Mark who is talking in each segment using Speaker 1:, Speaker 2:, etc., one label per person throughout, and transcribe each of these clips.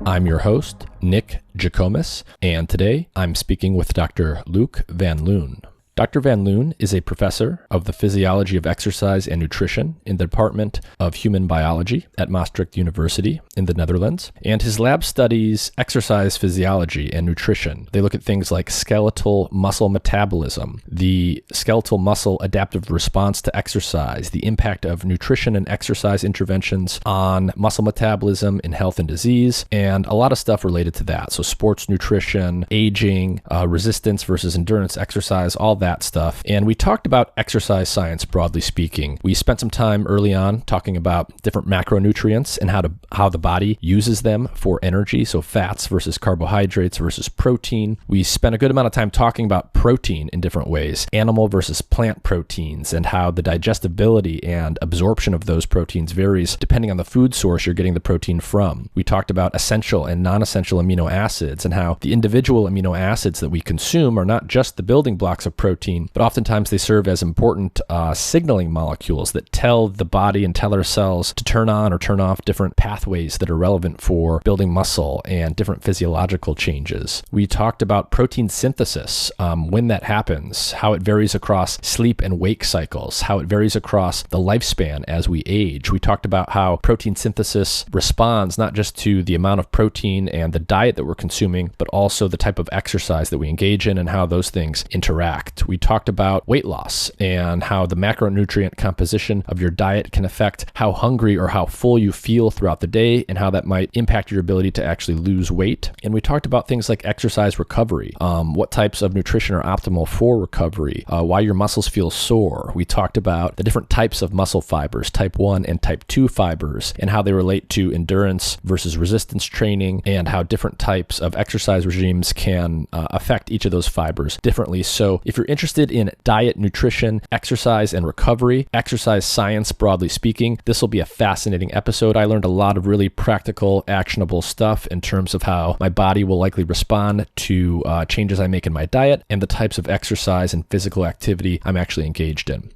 Speaker 1: I'm your host, Nick Jikomes, and today I'm speaking with Dr. Luc van Loon. Dr. Van Loon is a professor of the physiology of exercise and nutrition in the Department of Human Biology at Maastricht University in the Netherlands, and his lab studies exercise physiology and nutrition. They look at things like skeletal muscle metabolism, the skeletal muscle adaptive response to exercise, the impact of nutrition and exercise interventions on muscle metabolism in health and disease, and a lot of stuff related to that. So sports nutrition, aging, resistance versus endurance exercise, all that stuff. And we talked about exercise science broadly speaking. We spent some time early on talking about different macronutrients and how the body uses them for energy, so fats versus carbohydrates versus protein. We spent a good amount of time talking about protein in different ways, animal versus plant proteins, and how the digestibility and absorption of those proteins varies depending on the food source you're getting the protein from. We talked about essential and non-essential amino acids and how the individual amino acids that we consume are not just the building blocks of protein, but oftentimes they serve as important signaling molecules that tell the body and tell our cells to turn on or turn off different pathways that are relevant for building muscle and different physiological changes. We talked about protein synthesis, when that happens, how it varies across sleep and wake cycles, how it varies across the lifespan as we age. We talked about how protein synthesis responds not just to the amount of protein and the diet that we're consuming, but also the type of exercise that we engage in and how those things interact. We talked about weight loss and how the macronutrient composition of your diet can affect how hungry or how full you feel throughout the day and how that might impact your ability to actually lose weight. And we talked about things like exercise recovery, what types of nutrition are optimal for recovery, why your muscles feel sore. We talked about the different types of muscle fibers, type 1 and type 2 fibers, and how they relate to endurance versus resistance training, and how different types of exercise regimes can affect each of those fibers differently. So if you're interested in diet, nutrition, exercise, and recovery, exercise science broadly speaking, this will be a fascinating episode. I learned a lot of really practical, actionable stuff in terms of how my body will likely respond to changes I make in my diet and the types of exercise and physical activity I'm actually engaged in.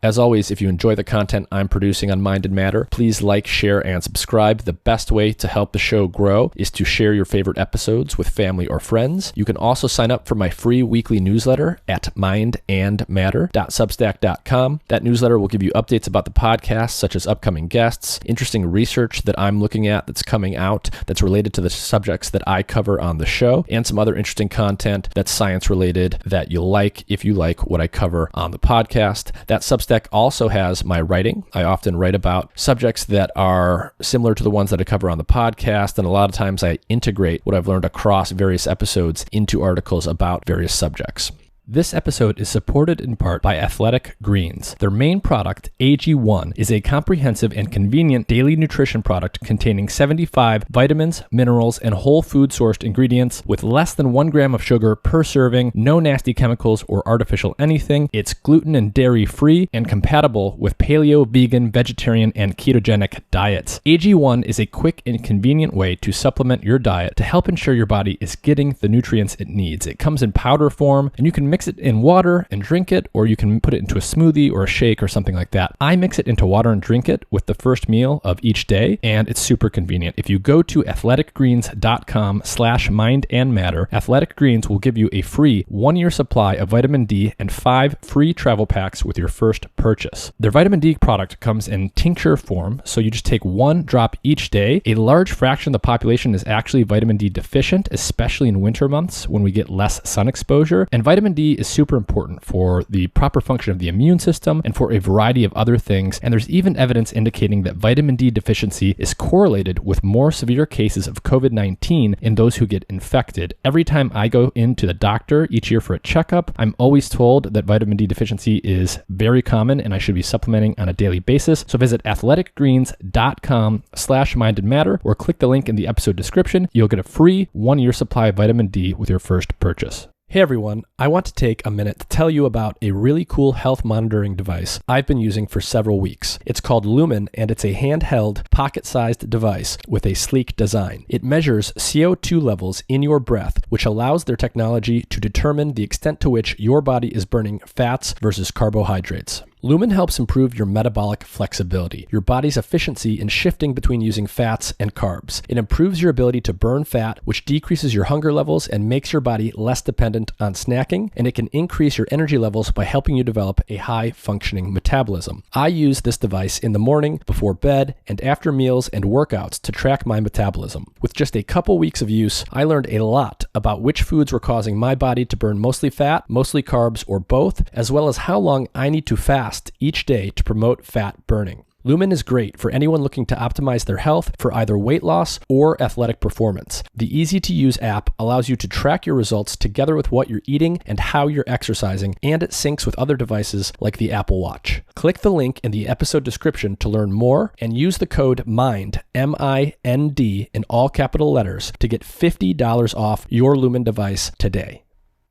Speaker 1: As always, if you enjoy the content I'm producing on Mind and Matter, please like, share, and subscribe. The best way to help the show grow is to share your favorite episodes with family or friends. You can also sign up for my free weekly newsletter at mindandmatter.substack.com. That newsletter will give you updates about the podcast, such as upcoming guests, interesting research that I'm looking at that's coming out that's related to the subjects that I cover on the show, and some other interesting content that's science related that you'll like if you like what I cover on the podcast. That Substack also has my writing. I often write about subjects that are similar to the ones that I cover on the podcast, and a lot of times I integrate what I've learned across various episodes into articles about various subjects. This episode is supported in part by Athletic Greens. Their main product, AG1, is a comprehensive and convenient daily nutrition product containing 75 vitamins, minerals, and whole food sourced ingredients with less than 1 gram of sugar per serving, no nasty chemicals or artificial anything. It's gluten and dairy free and compatible with paleo, vegan, vegetarian, and ketogenic diets. AG1 is a quick and convenient way to supplement your diet to help ensure your body is getting the nutrients it needs. It comes in powder form, and you can mix it in water and drink it, or you can put it into a smoothie or a shake or something like that. I mix it into water and drink it with the first meal of each day, and it's super convenient. If you go to athleticgreens.com/mindandmatter, Athletic Greens will give you a free 1-year supply of vitamin D and 5 free travel packs with your first purchase. Their vitamin D product comes in tincture form, so you just take 1 drop each day. A large fraction of the population is actually vitamin D deficient, especially in winter months when we get less sun exposure, and vitamin D is super important for the proper function of the immune system and for a variety of other things. And there's even evidence indicating that vitamin D deficiency is correlated with more severe cases of COVID-19 in those who get infected. Every time I go into the doctor each year for a checkup, I'm always told that vitamin D deficiency is very common and I should be supplementing on a daily basis. So visit athleticgreens.com/mindandmatter or click the link in the episode description. You'll get a free 1-year supply of vitamin D with your first purchase. Hey everyone, I want to take a minute to tell you about a really cool health monitoring device I've been using for several weeks. It's called Lumen, and it's a handheld, pocket-sized device with a sleek design. It measures CO2 levels in your breath, which allows their technology to determine the extent to which your body is burning fats versus carbohydrates. Lumen helps improve your metabolic flexibility, your body's efficiency in shifting between using fats and carbs. It improves your ability to burn fat, which decreases your hunger levels and makes your body less dependent on snacking, and it can increase your energy levels by helping you develop a high-functioning metabolism. I use this device in the morning, before bed, and after meals and workouts to track my metabolism. With just a couple weeks of use, I learned a lot about which foods were causing my body to burn mostly fat, mostly carbs, or both, as well as how long I need to fast each day to promote fat burning. Lumen is great for anyone looking to optimize their health for either weight loss or athletic performance. The easy-to-use app allows you to track your results together with what you're eating and how you're exercising, and it syncs with other devices like the Apple Watch. Click the link in the episode description to learn more and use the code MIND, M-I-N-D, in all capital letters to get $50 off your Lumen device today.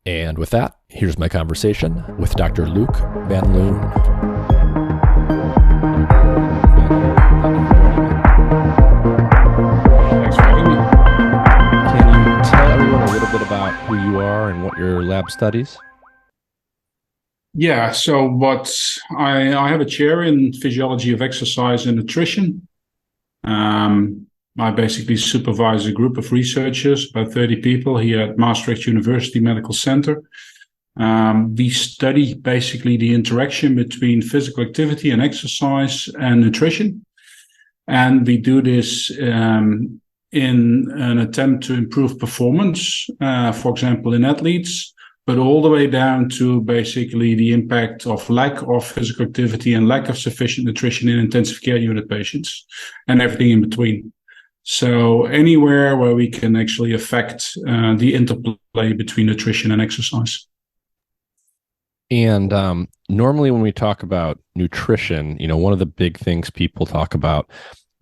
Speaker 1: And with that, here's my conversation with Dr. Luc van Loon. Thanks for having me. Can you tell everyone a little bit about who you are and what your lab studies?
Speaker 2: Yeah, so I have a chair in Physiology of Exercise and Nutrition. I basically supervise a group of researchers, about 30 people here at Maastricht University Medical Center. We study basically the interaction between physical activity and exercise and nutrition. And we do this in an attempt to improve performance, for example, in athletes, but all the way down to basically the impact of lack of physical activity and lack of sufficient nutrition in intensive care unit patients and everything in between. So anywhere where we can actually affect the interplay between nutrition and exercise.
Speaker 1: And normally when we talk about nutrition, one of the big things people talk about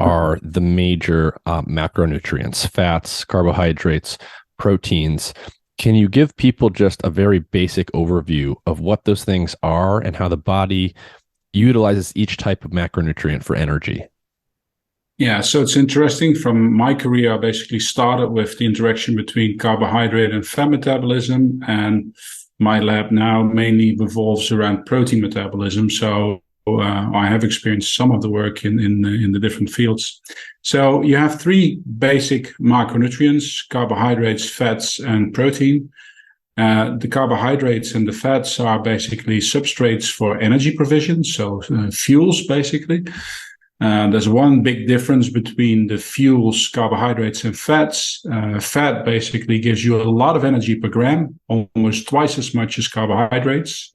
Speaker 1: are the major macronutrients, fats, carbohydrates, proteins. Can you give people just a very basic overview of what those things are and how the body utilizes each type of macronutrient for energy?
Speaker 2: Yeah, so it's interesting. From my career, I basically started with the interaction between carbohydrate and fat metabolism, and my lab now mainly revolves around protein metabolism. So I have experienced some of the work in the different fields. So you have three basic macronutrients: carbohydrates, fats, and protein. The carbohydrates and the fats are basically substrates for energy provision, so fuels basically. There's one big difference between the fuels, carbohydrates, and fats. Fat basically gives you a lot of energy per gram, almost twice as much as carbohydrates.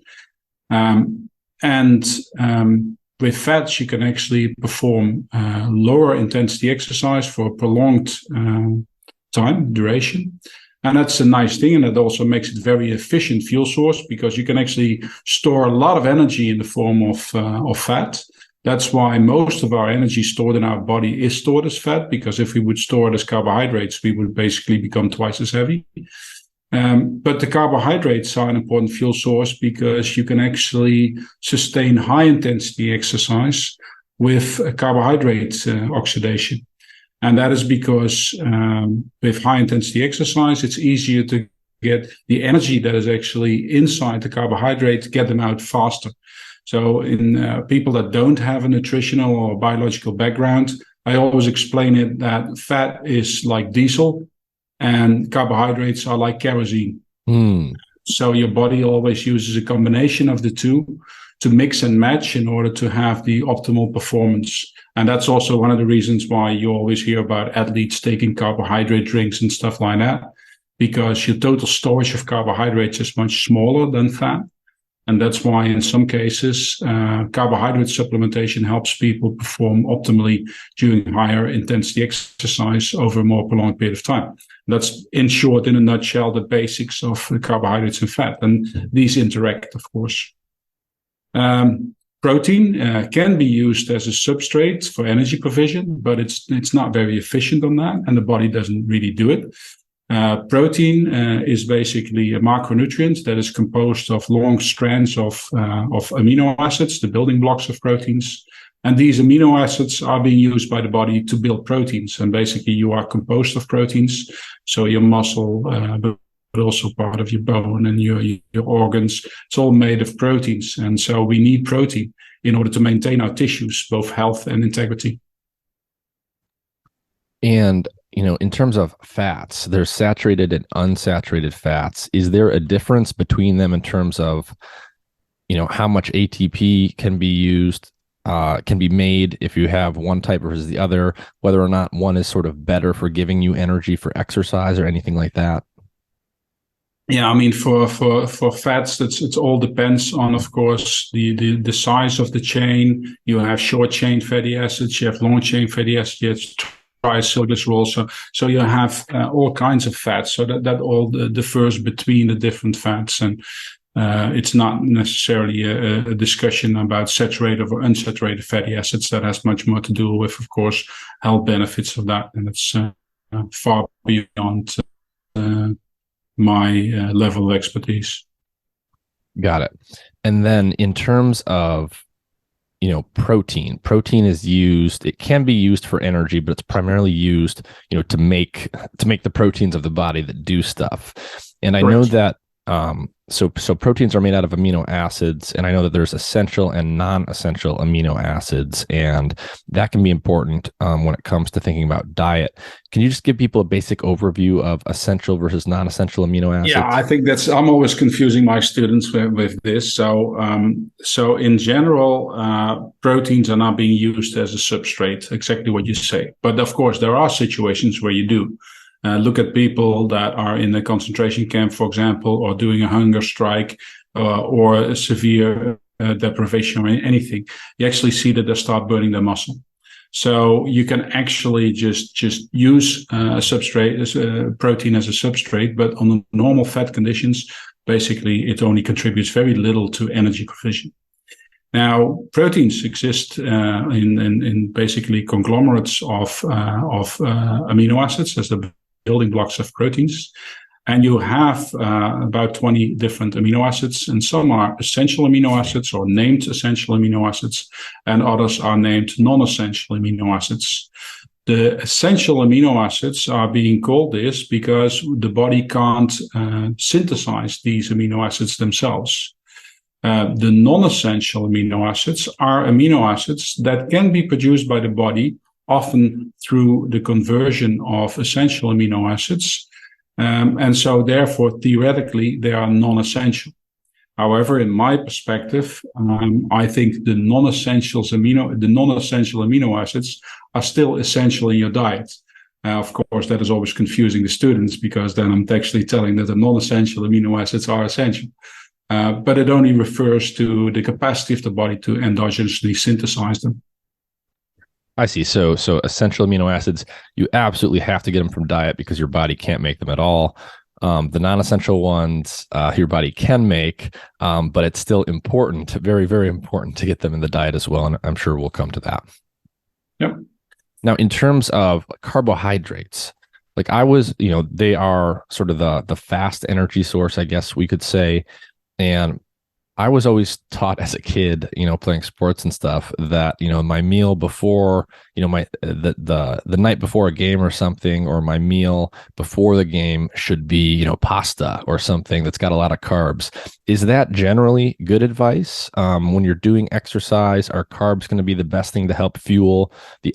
Speaker 2: With fats, you can actually perform lower intensity exercise for a prolonged duration. And that's a nice thing. And that also makes it very efficient fuel source because you can actually store a lot of energy in the form of fat. That's why most of our energy stored in our body is stored as fat, because if we would store it as carbohydrates, we would basically become twice as heavy. But the carbohydrates are an important fuel source because you can actually sustain high intensity exercise with carbohydrate oxidation. And that is because with high intensity exercise, it's easier to get the energy that is actually inside the carbohydrate, get them out faster. So in people that don't have a nutritional or biological background, I always explain it that fat is like diesel and carbohydrates are like kerosene. So your body always uses a combination of the two to mix and match in order to have the optimal performance. And that's also one of the reasons why you always hear about athletes taking carbohydrate drinks and stuff like that, because your total storage of carbohydrates is much smaller than fat. And that's why in some cases, carbohydrate supplementation helps people perform optimally during higher intensity exercise over a more prolonged period of time. That's, in short, in a nutshell, the basics of carbohydrates and fat. And these interact, of course. Protein can be used as a substrate for energy provision, but it's not very efficient on that, and the body doesn't really do it. Protein is basically a macronutrient that is composed of long strands of amino acids, the building blocks of proteins. And these amino acids are being used by the body to build proteins. And basically, you are composed of proteins. So your muscle, but also part of your bone and your organs, it's all made of proteins. And so we need protein. in order to maintain our tissues, both health and integrity.
Speaker 1: And, in terms of fats, there's saturated and unsaturated fats. Is there a difference between them in terms of, how much ATP can be used, can be made if you have one type versus the other, whether or not one is sort of better for giving you energy for exercise or anything like that?
Speaker 2: Yeah, I mean, for fats, it all depends on, of course, the size of the chain. You have short chain fatty acids, you have long chain fatty acids, you have triacylglycerol. So you have all kinds of fats. So that all differs between the different fats, and it's not necessarily a discussion about saturated or unsaturated fatty acids. That has much more to do with, of course, health benefits of that, and it's far beyond my level of expertise. Got
Speaker 1: it. And then in terms of, protein is used, it can be used for energy, but it's primarily used, to make the proteins of the body that do stuff. And I know that, so proteins are made out of amino acids, and I know that there's essential and non-essential amino acids, and that can be important when it comes to thinking about diet. Can you just give people a basic overview of essential versus non-essential amino acids?
Speaker 2: Yeah, I think I'm always confusing my students with this. So in general, proteins are not being used as a substrate, exactly what you say. But of course, there are situations where you do. Look at people that are in a concentration camp, for example, or doing a hunger strike, or a severe deprivation or anything. You actually see that they start burning their muscle. So you can actually just use a substrate, protein as a substrate, but on the normal fat conditions, basically it only contributes very little to energy provision. Now, proteins exist in basically conglomerates of amino acids as the building blocks of proteins. And you have about 20 different amino acids, and some are essential amino acids or named essential amino acids, and others are named non-essential amino acids. The essential amino acids are being called this because the body can't synthesize these amino acids themselves. The non-essential amino acids are amino acids that can be produced by the body, often through the conversion of essential amino acids. And so therefore, theoretically, they are non-essential. However, in my perspective, I think the non-essential amino acids are still essential in your diet. Of course, that is always confusing the students, because then I'm actually telling that the non-essential amino acids are essential. But it only refers to the capacity of the body to endogenously synthesize them.
Speaker 1: I see. So essential amino acids, you absolutely have to get them from diet because your body can't make them at all. The non-essential ones, your body can make, but it's still important, very, very important to get them in the diet as well. And I'm sure we'll come to that.
Speaker 2: Yep.
Speaker 1: Now, in terms of carbohydrates, like they are sort of the fast energy source, I guess we could say. And I was always taught as a kid, playing sports and stuff, that, my meal before, the night before a game or something, or my meal before the game should be, pasta or something that's got a lot of carbs. Is that generally good advice? When you're doing exercise, are carbs going to be the best thing to help fuel the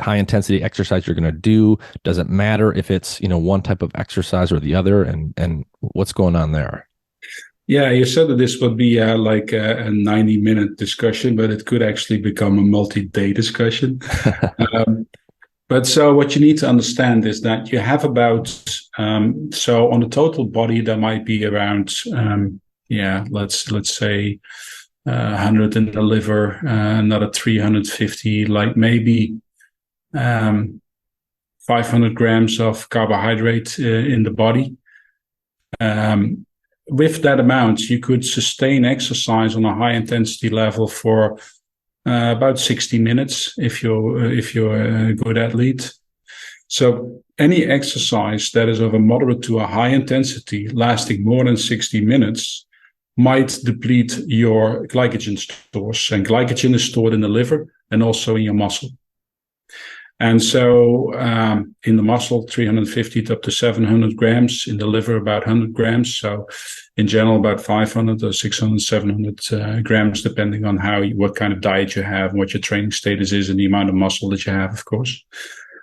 Speaker 1: high intensity exercise you're going to do? Does it matter if it's, one type of exercise or the other? And what's going on there?
Speaker 2: Yeah, you said that this would be like a 90-minute discussion, but it could actually become a multi-day discussion. But so what you need to understand is that you have about, so on the total body, there might be around, let's say 100 in the liver, another 350, like maybe 500 grams of carbohydrate in the body. With that amount, you could sustain exercise on a high intensity level for about 60 minutes if you're a good athlete. So any exercise that is of a moderate to a high intensity lasting more than 60 minutes might deplete your glycogen stores. And glycogen is stored in the liver and also in your muscle. And so in the muscle, 350 to up to 700 grams. In the liver, about 100 grams. So in general, about 500 or 600, 700 grams, depending on what kind of diet you have, what your training status is, and the amount of muscle that you have, of course.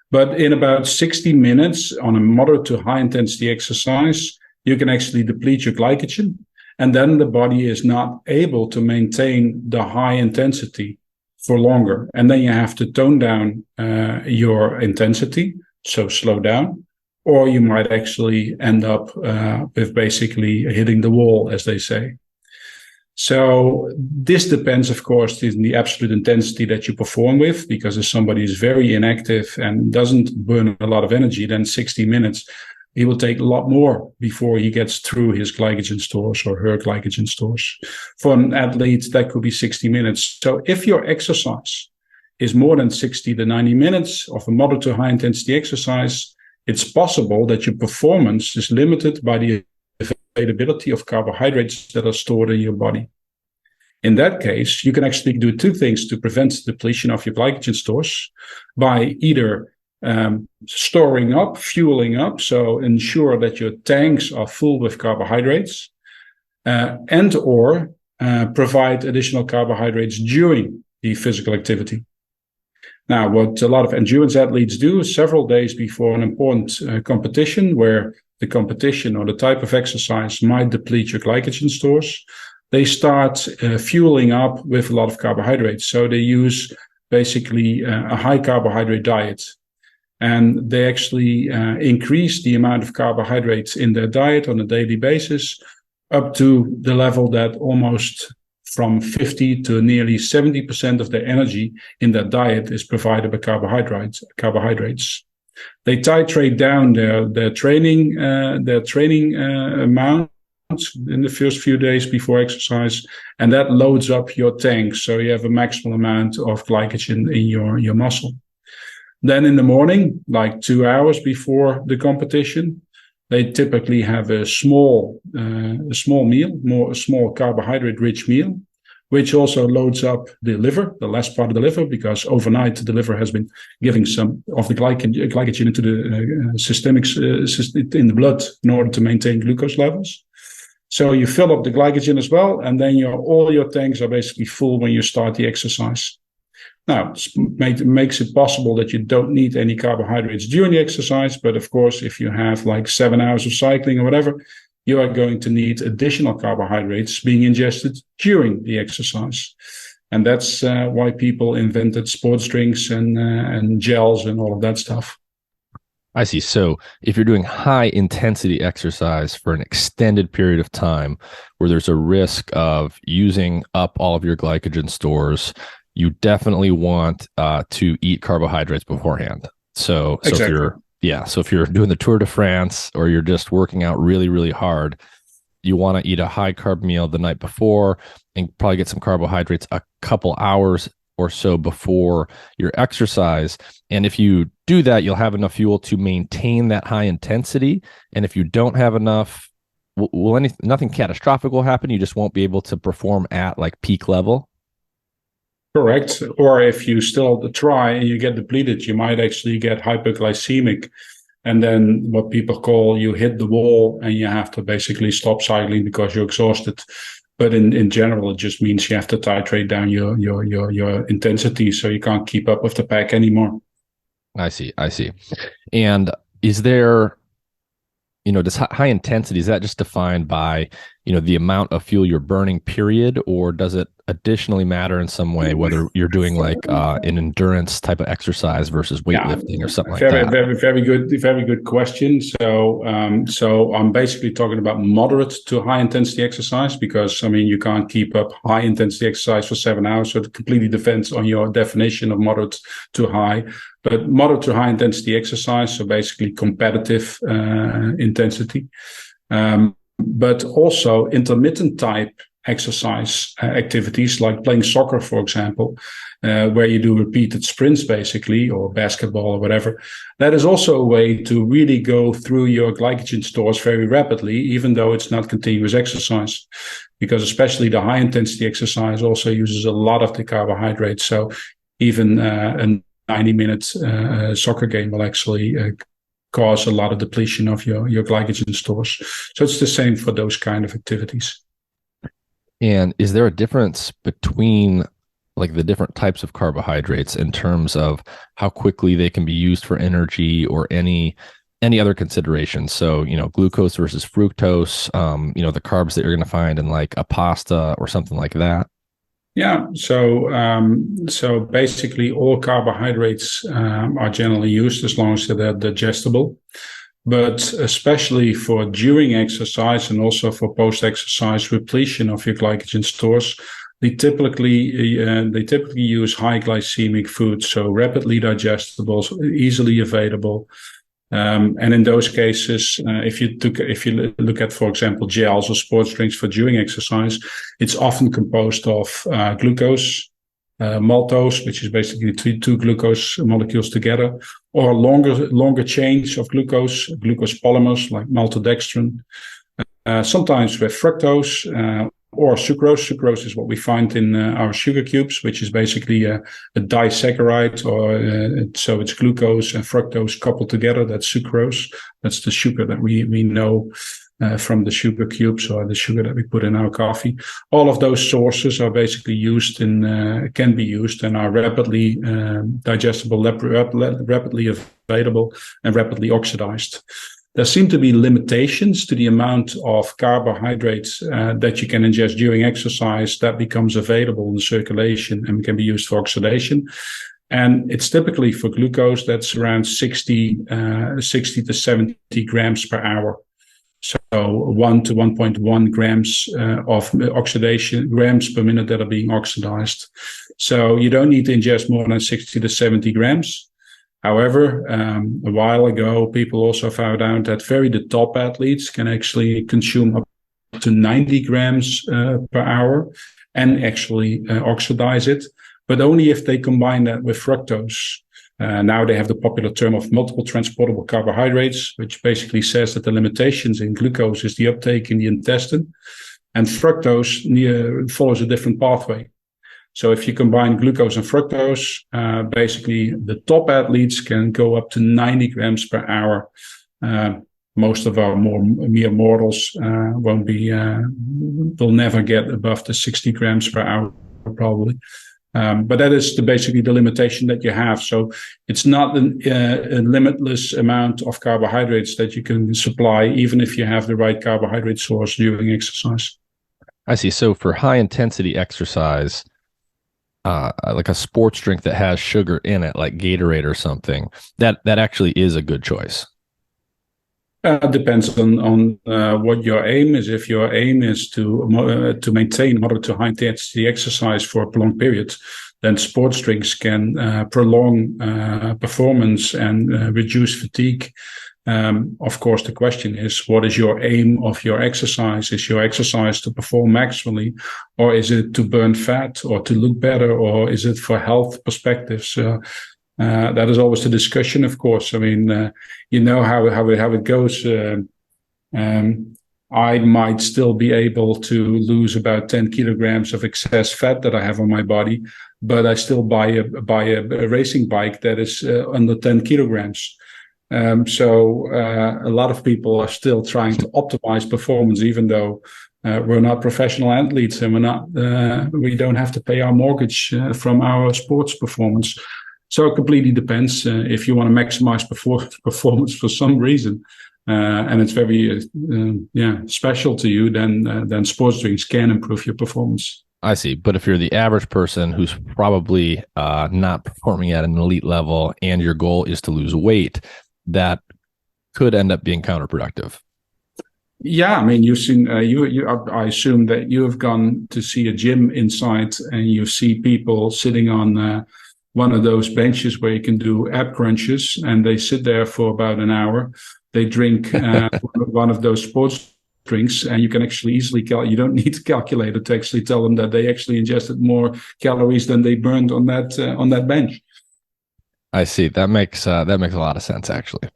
Speaker 2: But in about 60 minutes on a moderate to high intensity exercise, you can actually deplete your glycogen. And then the body is not able to maintain the high intensity for longer. And then you have to tone down your intensity, so slow down, or you might actually end up with basically hitting the wall, as they say. So this depends, of course, on the absolute intensity that you perform with, because if somebody is very inactive and doesn't burn a lot of energy, then 60 minutes, he will take a lot more before he gets through his glycogen stores or her glycogen stores. For an athlete, that could be 60 minutes. So if your exercise is more than 60 to 90 minutes of a moderate to high intensity exercise, it's possible that your performance is limited by the availability of carbohydrates that are stored in your body. In that case, you can actually do two things to prevent depletion of your glycogen stores by either storing up, fueling up, so ensure that your tanks are full with carbohydrates, and or provide additional carbohydrates during the physical activity. Now, what a lot of endurance athletes do is several days before an important competition, where the competition or the type of exercise might deplete your glycogen stores, they start fueling up with a lot of carbohydrates. So they use basically a high carbohydrate diet. And they actually increase the amount of carbohydrates in their diet on a daily basis up to the level that almost from 50 to nearly 70% of their energy in their diet is provided by carbohydrates. They titrate down their training amount in the first few days before exercise, and that loads up your tank, so you have a maximal amount of glycogen in your muscle. Then in the morning, like 2 hours before the competition, they typically have a small meal, a small carbohydrate-rich meal, which also loads up the liver, the last part of the liver, because overnight the liver has been giving some of the glycogen into the systemic in the blood in order to maintain glucose levels. So you fill up the glycogen as well, and then all your tanks are basically full when you start the exercise. Now, it makes it possible that you don't need any carbohydrates during the exercise, but of course, if you have like 7 hours of cycling or whatever, you are going to need additional carbohydrates being ingested during the exercise. And that's why people invented sports drinks and gels and all of that stuff.
Speaker 1: I see. So if you're doing high intensity exercise for an extended period of time where there's a risk of using up all of your glycogen stores, you definitely want to eat carbohydrates beforehand. So
Speaker 2: Exactly.
Speaker 1: So if you're doing the Tour de France or you're just working out really, really hard, you want to eat a high carb meal the night before and probably get some carbohydrates a couple hours or so before your exercise. And if you do that, you'll have enough fuel to maintain that high intensity. And if you don't have enough, nothing catastrophic will happen. You just won't be able to perform at like peak level.
Speaker 2: Correct. Or if you still try and you get depleted, you might actually get hypoglycemic. And then what people call you hit the wall and you have to basically stop cycling because you're exhausted. But in general, it just means you have to titrate down your intensity so you can't keep up with the pack anymore.
Speaker 1: I see. And is there, does high intensity, is that just defined by, the amount of fuel you're burning, period, or does it additionally matter in some way, whether you're doing like an endurance type of exercise versus weightlifting or something like that?
Speaker 2: Very good question. So I'm basically talking about moderate to high intensity exercise because, you can't keep up high intensity exercise for 7 hours. So it completely depends on your definition of moderate to high. But moderate to high intensity exercise, so basically competitive intensity, but also intermittent type exercise activities like playing soccer, for example, where you do repeated sprints basically, or basketball or whatever. That is also a way to really go through your glycogen stores very rapidly, even though it's not continuous exercise, because especially the high intensity exercise also uses a lot of the carbohydrates. So even 90-minute soccer game will actually cause a lot of depletion of your glycogen stores. So it's the same for those kind of activities.
Speaker 1: And is there a difference between like the different types of carbohydrates in terms of how quickly they can be used for energy or any other considerations? So, glucose versus fructose, the carbs that you're going to find in like a pasta or something like that.
Speaker 2: Yeah, so basically all carbohydrates are generally used as long as they're digestible. But especially for during exercise and also for post-exercise repletion of your glycogen stores, they typically use high glycemic foods, so rapidly digestible, easily available. And in those cases, if you look at, for example, gels or sports drinks for during exercise, it's often composed of glucose, maltose, which is basically two glucose molecules together, or longer chains of glucose polymers like maltodextrin. Sometimes with fructose or sucrose. Sucrose is what we find in our sugar cubes, which is basically a disaccharide, so it's glucose and fructose coupled together. That's sucrose. That's the sugar that we know from the sugar cubes or the sugar that we put in our coffee. All of those sources are basically can be used and are rapidly digestible, rapidly available, and rapidly oxidized. There seem to be limitations to the amount of carbohydrates that you can ingest during exercise that becomes available in the circulation and can be used for oxidation. And it's typically for glucose that's around 60 to 70 grams per hour. So 1 to 1.1 grams of oxidation, grams per minute that are being oxidized. So you don't need to ingest more than 60 to 70 grams. However, a while ago, people also found out that the top athletes can actually consume up to 90 grams per hour and actually oxidize it, but only if they combine that with fructose. Now they have the popular term of multiple transportable carbohydrates, which basically says that the limitations in glucose is the uptake in the intestine, and fructose follows a different pathway. So if you combine glucose and fructose, basically the top athletes can go up to 90 grams per hour. Most of our mere mortals will never get above the 60 grams per hour probably. But that is basically the limitation that you have. So it's not a limitless amount of carbohydrates that you can supply, even if you have the right carbohydrate source during exercise.
Speaker 1: I see. So for high intensity exercise, like a sports drink that has sugar in it, like Gatorade or something, that actually is a good choice.
Speaker 2: Depends on what your aim is. If your aim is to maintain moderate to high intensity exercise for a prolonged period, then sports drinks can prolong performance and reduce fatigue. Of course, the question is, what is your aim of your exercise? Is your exercise to perform maximally, or is it to burn fat or to look better, or is it for health perspectives? That is always the discussion, of course. I mean, you know how it goes. I might still be able to lose about 10 kilograms of excess fat that I have on my body, but I still buy a racing bike that is under 10 kilograms. So a lot of people are still trying to optimize performance, even though we're not professional athletes and we don't have to pay our mortgage from our sports performance. So it completely depends. If you want to maximize performance for some reason, and it's very special to you, then sports drinks can improve your performance.
Speaker 1: I see. But if you're the average person who's probably not performing at an elite level, and your goal is to lose weight, that could end up being counterproductive.
Speaker 2: Yeah, I mean, you've seen. I assume that you have gone to see a gym inside, and you see people sitting on one of those benches where you can do ab crunches, and they sit there for about an hour. They drink one of those sports drinks, and you can actually easily you don't need a calculator to actually tell them that they actually ingested more calories than they burned on that bench.
Speaker 1: I see. That makes a lot of sense, actually.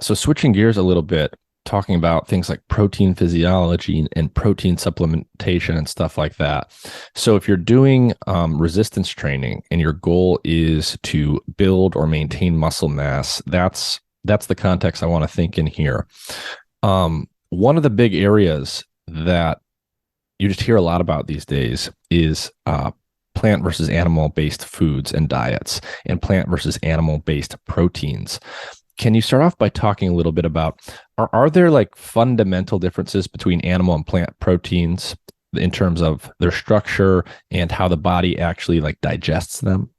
Speaker 1: So switching gears a little bit, talking about things like protein physiology and protein supplementation and stuff like that. So if you're doing resistance training and your goal is to build or maintain muscle mass, that's the context I want to think in here. One of the big areas that you just hear a lot about these days is plant versus animal-based foods and diets, and plant versus animal-based proteins. Can you start off by talking a little bit about, are there like fundamental differences between animal and plant proteins in terms of their structure and how the body actually like digests them?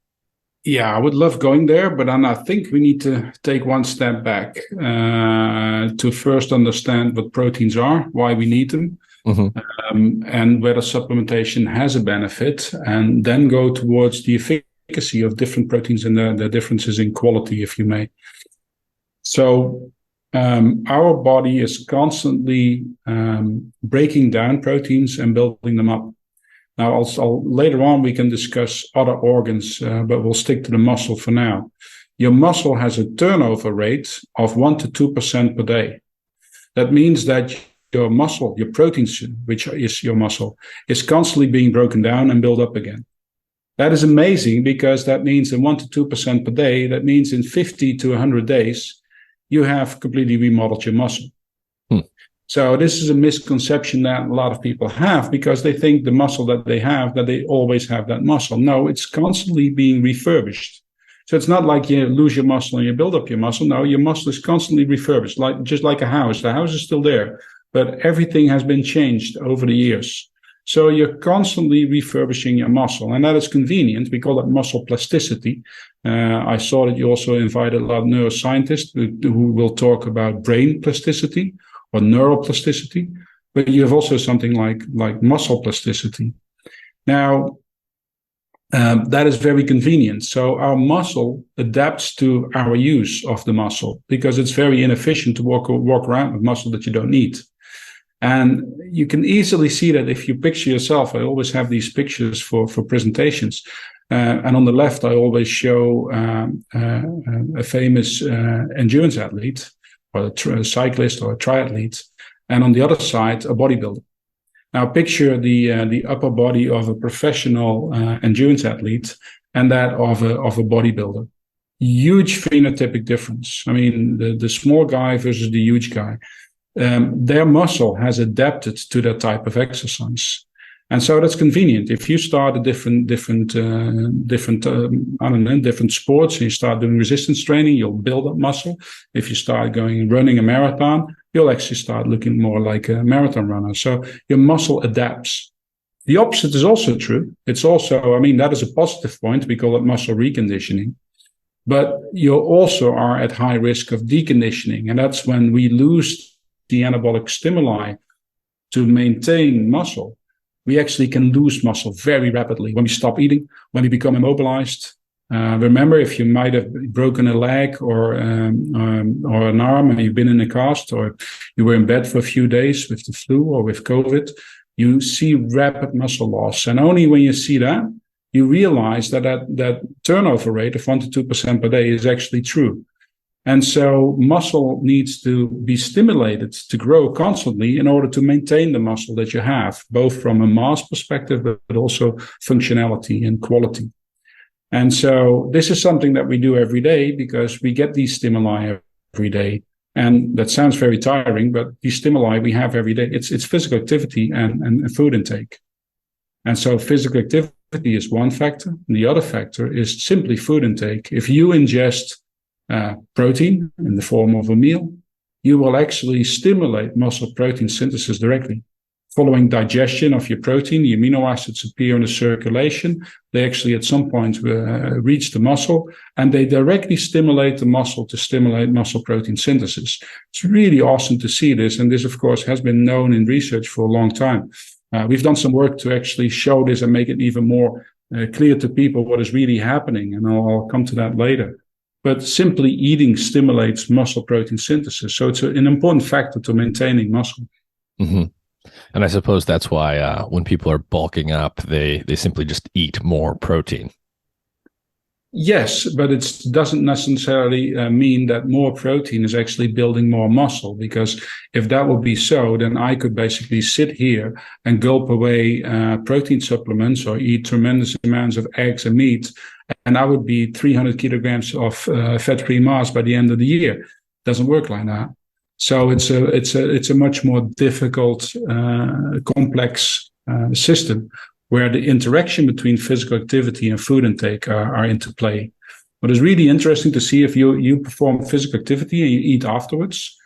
Speaker 2: Yeah, I would love going there, but then I think we need to take one step back to first understand what proteins are, why we need them, and whether supplementation has a benefit, and then go towards the efficacy of different proteins and the differences in quality, if you may. So our body is constantly breaking down proteins and building them up. Now, also later on, we can discuss other organs, but we'll stick to the muscle for now. Your muscle has a turnover rate of 1 to 2% per day. That means that your muscle, your proteins, which is your muscle, is constantly being broken down and built up again. That is amazing, because that means in 1 to 2% per day, that means in 50 to 100 days, you have completely remodeled your muscle. So this is a misconception that a lot of people have, because they think the muscle that they have, that they always have that muscle. No, it's constantly being refurbished. So it's not like you lose your muscle and you build up your muscle. No, your muscle is constantly refurbished, just like a house. The house is still there, but everything has been changed over the years. So you're constantly refurbishing your muscle, and that is convenient. We call that muscle plasticity. I saw that you also invited a lot of neuroscientists who will talk about brain plasticity or neuroplasticity, but you have also something like muscle plasticity. Now, that is very convenient. So our muscle adapts to our use of the muscle, because it's very inefficient to walk around with muscle that you don't need. And you can easily see that if you picture yourself. I always have these pictures for presentations. And on the left, I always show a famous endurance athlete, or a cyclist or a triathlete, and on the other side, a bodybuilder. Now picture the upper body of a professional endurance athlete and that of a bodybuilder. Huge phenotypic difference. I mean, the small guy versus the huge guy. Their muscle has adapted to that type of exercise. And so that's convenient. If you start a different sports, and you start doing resistance training, you'll build up muscle. If you start running a marathon, you'll actually start looking more like a marathon runner. So your muscle adapts. The opposite is also true. It's also, that is a positive point. We call it muscle reconditioning. But you also are at high risk of deconditioning. And that's when we lose the anabolic stimuli to maintain muscle. We actually can lose muscle very rapidly when we stop eating, when we become immobilized. Remember, if you might have broken a leg or an arm and you've been in a cast, or you were in bed for a few days with the flu or with COVID, you see rapid muscle loss. And only when you see that, you realize that turnover rate of 1 to 2% per day is actually true. And so muscle needs to be stimulated to grow constantly in order to maintain the muscle that you have, both from a mass perspective, but also functionality and quality. And so this is something that we do every day, because we get these stimuli every day. And that sounds very tiring, but these stimuli we have every day. It's physical activity and food intake. And so physical activity is one factor. And the other factor is simply food intake. If you ingest protein in the form of a meal, you will actually stimulate muscle protein synthesis directly. Following digestion of your protein, the amino acids appear in the circulation. They actually at some point reach the muscle, and they directly stimulate the muscle to stimulate muscle protein synthesis. It's really awesome to see this, and this, of course, has been known in research for a long time. We've done some work to actually show this and make it even more clear to people what is really happening, and I'll come to that later. But simply eating stimulates muscle protein synthesis. So it's an important factor to maintaining muscle.
Speaker 1: Mm-hmm. And I suppose that's why when people are bulking up, they simply just eat more protein.
Speaker 2: Yes, but it doesn't necessarily mean that more protein is actually building more muscle, because if that would be so, then I could basically sit here and gulp away protein supplements or eat tremendous amounts of eggs and meat, and I would be 300 kilograms of fat-free mass by the end of the year. It doesn't work like that. So it's a much more difficult, complex system, where the interaction between physical activity and food intake are into play. What is really interesting to see, if you perform physical activity and you eat afterwards,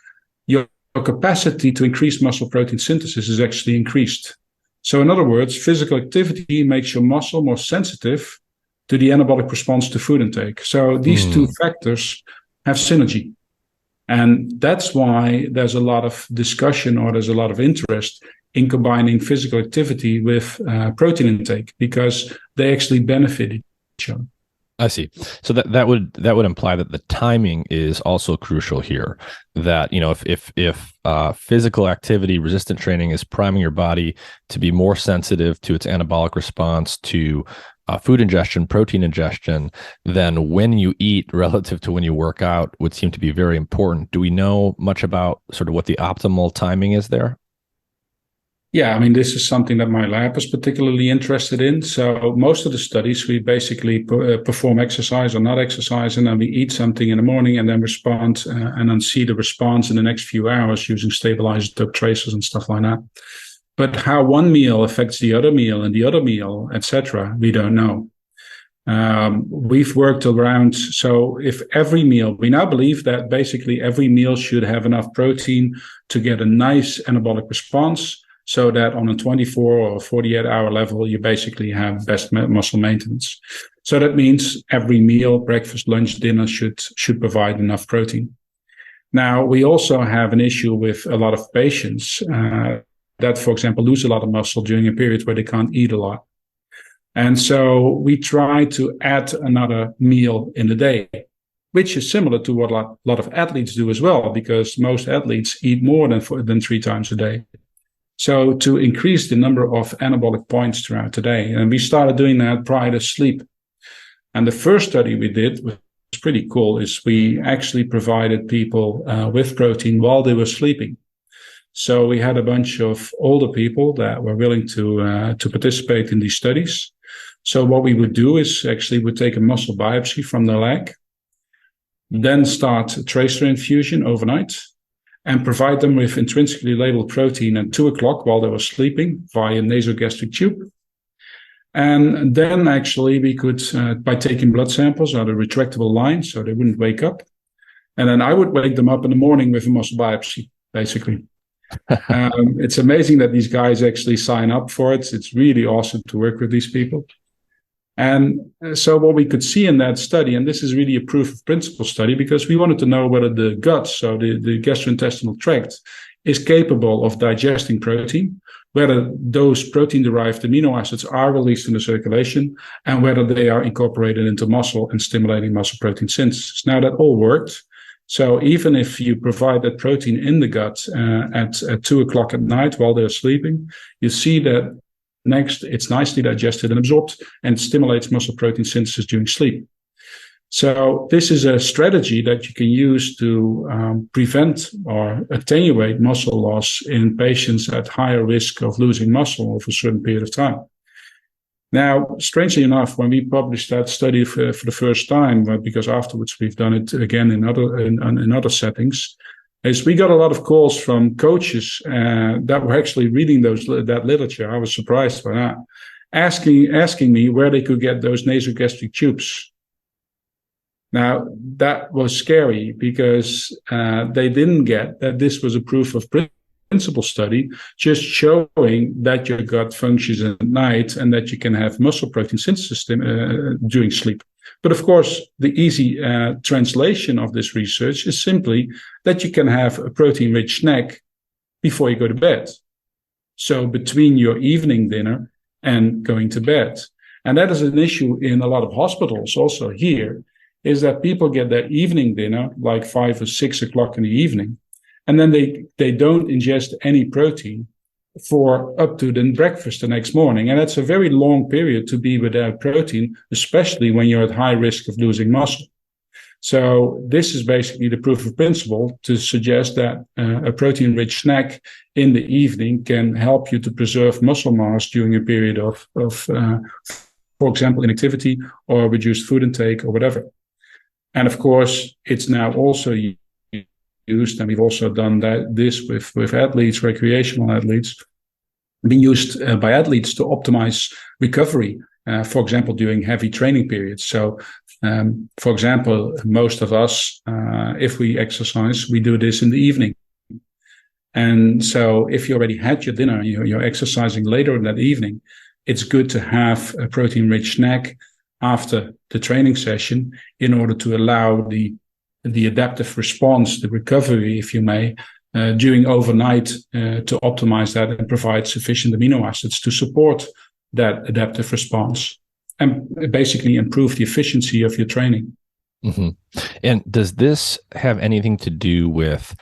Speaker 2: your capacity to increase muscle protein synthesis is actually increased. So in other words, physical activity makes your muscle more sensitive to the anabolic response to food intake. So these two factors have synergy. And that's why there's a lot of discussion, or there's a lot of interest in combining physical activity with protein intake, because they actually benefit each other.
Speaker 1: I see. So that would imply that the timing is also crucial here. That, you know, if physical activity, resistant training is priming your body to be more sensitive to its anabolic response to food ingestion, protein ingestion, then when you eat relative to when you work out would seem to be very important. Do we know much about sort of what the optimal timing is there?
Speaker 2: Yeah, I mean, this is something that my lab is particularly interested in. So most of the studies, we basically perform exercise or not exercise, and then we eat something in the morning and then respond and then see the response in the next few hours using stabilized dope tracers and stuff like that. But how one meal affects the other meal and the other meal, etc., we don't know. We've worked around, so if every meal, we now believe that basically every meal should have enough protein to get a nice anabolic response, so that on a 24 or 48-hour level, you basically have best muscle maintenance. So that means every meal, breakfast, lunch, dinner, should provide enough protein. Now, we also have an issue with a lot of patients that, for example, lose a lot of muscle during a period where they can't eat a lot. And so we try to add another meal in the day, which is similar to what a lot of athletes do as well, because most athletes eat more than 3 times a day. So to increase the number of anabolic points throughout the day. And we started doing that prior to sleep. And the first study we did was pretty cool, is we actually provided people with protein while they were sleeping. So we had a bunch of older people that were willing to participate in these studies. So what we would do is actually would take a muscle biopsy from their leg, then start a tracer infusion overnight, and provide them with intrinsically labeled protein at 2 o'clock while they were sleeping via nasogastric tube. And then actually we could, by taking blood samples out of retractable line, so they wouldn't wake up. And then I would wake them up in the morning with a muscle biopsy, basically. It's amazing that these guys actually sign up for it. It's really awesome to work with these people. And so what we could see in that study, and this is really a proof of principle study, because we wanted to know whether the gut, so the gastrointestinal tract, is capable of digesting protein, whether those protein-derived amino acids are released into circulation, and whether they are incorporated into muscle and stimulating muscle protein synthesis. Now, that all worked. So even if you provide that protein in the gut at 2 o'clock at night while they're sleeping, you see that next, it's nicely digested and absorbed, and stimulates muscle protein synthesis during sleep. So this is a strategy that you can use to prevent or attenuate muscle loss in patients at higher risk of losing muscle over a certain period of time. Now, strangely enough, when we published that study for the first time, because afterwards we've done it again in other settings, is we got a lot of calls from coaches that were actually reading that literature. I was surprised by that, asking me where they could get those nasogastric tubes. Now, that was scary, because they didn't get that this was a proof of principle study, just showing that your gut functions at night and that you can have muscle protein synthesis during sleep. But of course, the easy translation of this research is simply that you can have a protein-rich snack before you go to bed. So between your evening dinner and going to bed. And that is an issue in a lot of hospitals also here, is that people get their evening dinner like 5 or 6 o'clock in the evening, and then they don't ingest any protein for up to the breakfast the next morning. And that's a very long period to be without protein, especially when you're at high risk of losing muscle. So this is basically the proof of principle to suggest that a protein-rich snack in the evening can help you to preserve muscle mass during a period of for example, inactivity or reduced food intake or whatever. And of course, it's now also used, and we've also done this with athletes, recreational athletes, being used by athletes to optimize recovery, for example, during heavy training periods. So, for example, most of us, if we exercise, we do this in the evening. And so if you already had your dinner, you're exercising later in that evening, it's good to have a protein-rich snack after the training session in order to allow the adaptive response, the recovery, if you may, during overnight to optimize that and provide sufficient amino acids to support that adaptive response and basically improve the efficiency of your training.
Speaker 1: Mm-hmm. And does this have anything to do with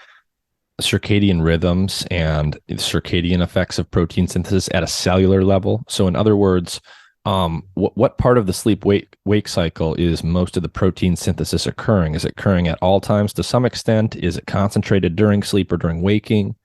Speaker 1: circadian rhythms and circadian effects of protein synthesis at a cellular level? So in other words, what part of the sleep-wake cycle is most of the protein synthesis occurring? Is it occurring at all times to some extent? Is it concentrated during sleep or during waking?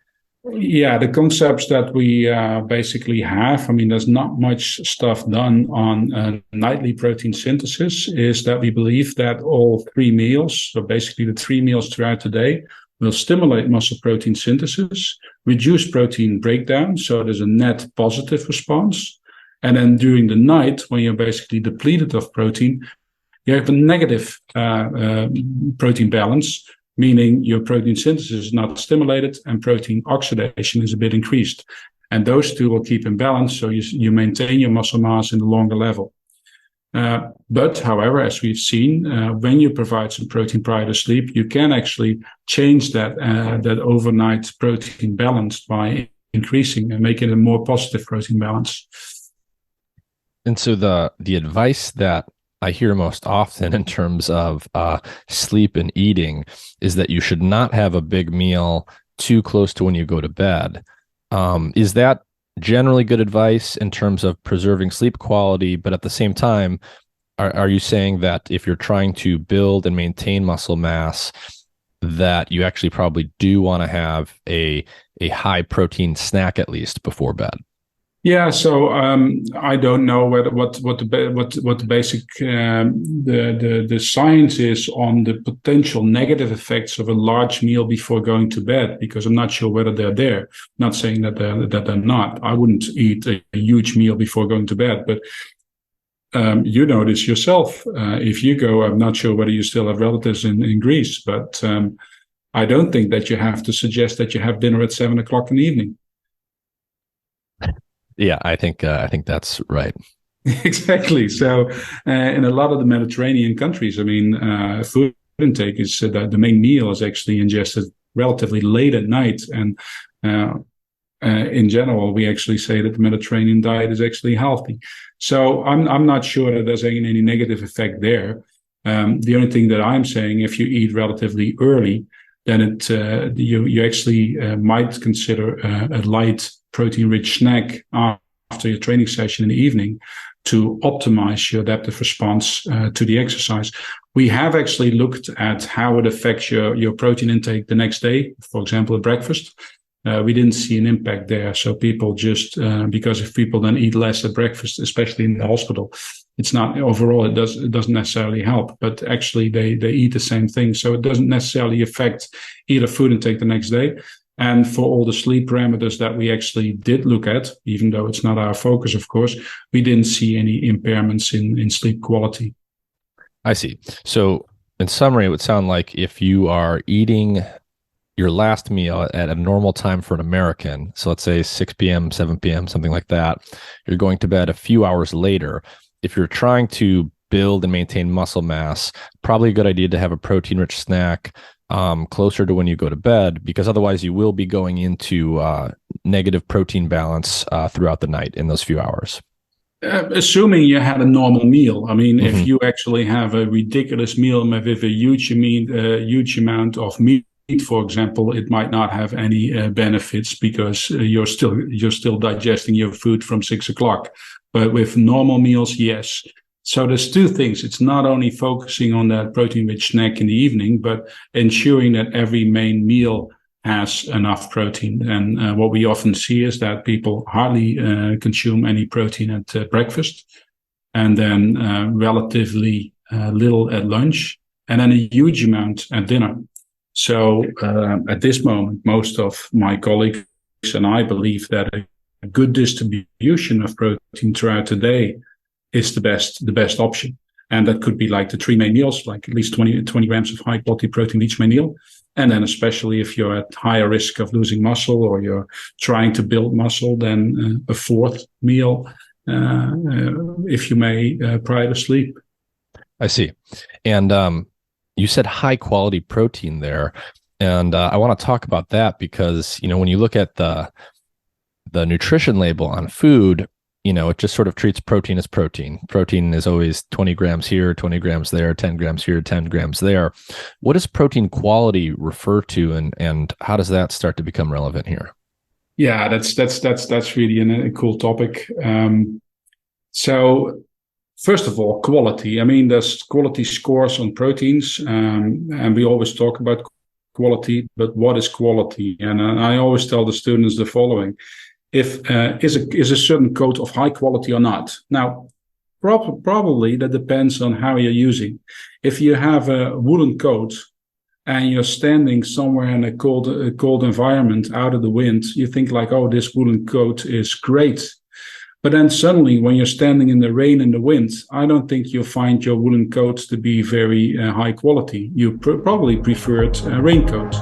Speaker 2: Yeah, the concepts that we basically have, I mean, there's not much stuff done on nightly protein synthesis, is that we believe that all 3 meals, so basically the 3 meals throughout the day, will stimulate muscle protein synthesis, reduce protein breakdown, so there's a net positive response. And then during the night, when you're basically depleted of protein, you have a negative protein balance, meaning your protein synthesis is not stimulated and protein oxidation is a bit increased. And those two will keep in balance, so you maintain your muscle mass in the longer level. But however, as we've seen, when you provide some protein prior to sleep, you can actually change that overnight protein balance by increasing and making it a more positive protein balance.
Speaker 1: And so the advice that I hear most often in terms of sleep and eating is that you should not have a big meal too close to when you go to bed. Is that generally good advice in terms of preserving sleep quality? But at the same time, are you saying that if you're trying to build and maintain muscle mass, that you actually probably do want to have a high protein snack at least before bed?
Speaker 2: Yeah, so I don't know what the basic the science is on the potential negative effects of a large meal before going to bed, because I'm not sure whether they're there. I'm not saying that they're not. I wouldn't eat a huge meal before going to bed, but you know this yourself. If you go, I'm not sure whether you still have relatives in Greece, but I don't think that you have to suggest that you have dinner at 7 o'clock in the evening.
Speaker 1: Yeah, I think that's right.
Speaker 2: Exactly. So, in a lot of the Mediterranean countries, I mean, food intake is the main meal is actually ingested relatively late at night, and in general, we actually say that the Mediterranean diet is actually healthy. So, I'm not sure that there's any negative effect there. The only thing that I'm saying, if you eat relatively early, then you actually might consider a light protein-rich snack after your training session in the evening to optimize your adaptive response to the exercise. We have actually looked at how it affects your protein intake the next day, for example, at breakfast. We didn't see an impact there. So people just, because if people then eat less at breakfast, especially in the hospital, it's not overall, it doesn't necessarily help, but actually they eat the same thing. So it doesn't necessarily affect either food intake the next day. And for all the sleep parameters that we actually did look at, even though it's not our focus, of course, we didn't see any impairments in sleep quality.
Speaker 1: I see. So in summary, it would sound like if you are eating your last meal at a normal time for an American, so let's say 6 p.m., 7 p.m., something like that, you're going to bed a few hours later. If you're trying to build and maintain muscle mass, probably a good idea to have a protein-rich snack closer to when you go to bed, because otherwise you will be going into negative protein balance throughout the night in those few hours.
Speaker 2: Assuming you had a normal meal. I mean, if you actually have a ridiculous meal with a huge amount of meat for example, it might not have any benefits because you're still digesting your food from 6 o'clock. But with normal meals, yes. So there's two things. It's not only focusing on that protein-rich snack in the evening, but ensuring that every main meal has enough protein. And what we often see is that people hardly consume any protein at breakfast, and then relatively little at lunch, and then a huge amount at dinner. So at this moment, most of my colleagues and I believe that a good distribution of protein throughout the day is the best option. And that could be like the three main meals, like at least 20 grams of high quality protein each main meal. And then especially if you're at higher risk of losing muscle or you're trying to build muscle, then a fourth meal, if you may, prior to sleep.
Speaker 1: I see. And you said high quality protein there. And I want to talk about that because, when you look at the nutrition label on food, it just sort of treats protein as protein. Protein is always 20 grams here, 20 grams there, 10 grams here, 10 grams there. What does protein quality refer to, and how does that start to become relevant here?
Speaker 2: Yeah, that's really a cool topic. So first of all, quality. I mean, there's quality scores on proteins, and we always talk about quality, but what is quality? And I always tell the students the following. If is a certain coat of high quality or not? Now, probably that depends on how you're using. If you have a woolen coat and you're standing somewhere in a cold environment out of the wind, you think like, oh, this woolen coat is great. But then suddenly, when you're standing in the rain and the wind, I don't think you'll find your woolen coats to be very high quality. You probably preferred a raincoat.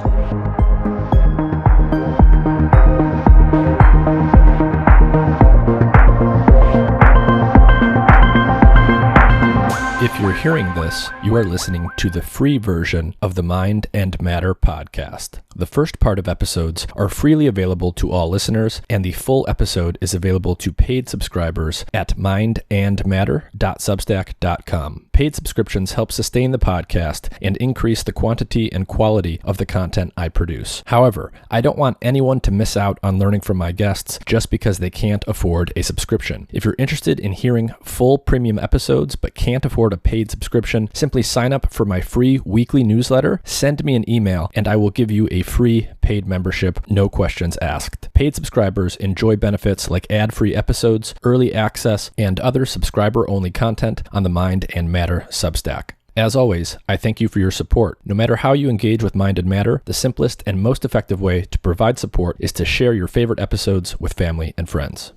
Speaker 1: If you're hearing this, you are listening to the free version of the Mind and Matter podcast. The first part of episodes are freely available to all listeners, and the full episode is available to paid subscribers at mindandmatter.substack.com. Paid subscriptions help sustain the podcast and increase the quantity and quality of the content I produce. However, I don't want anyone to miss out on learning from my guests just because they can't afford a subscription. If you're interested in hearing full premium episodes but can't afford a paid subscription, simply sign up for my free weekly newsletter, send me an email, and I will give you a free paid membership, no questions asked. Paid subscribers enjoy benefits like ad-free episodes, early access, and other subscriber-only content on the Mind and Matter Substack. As always, I thank you for your support. No matter how you engage with Mind and Matter, the simplest and most effective way to provide support is to share your favorite episodes with family and friends.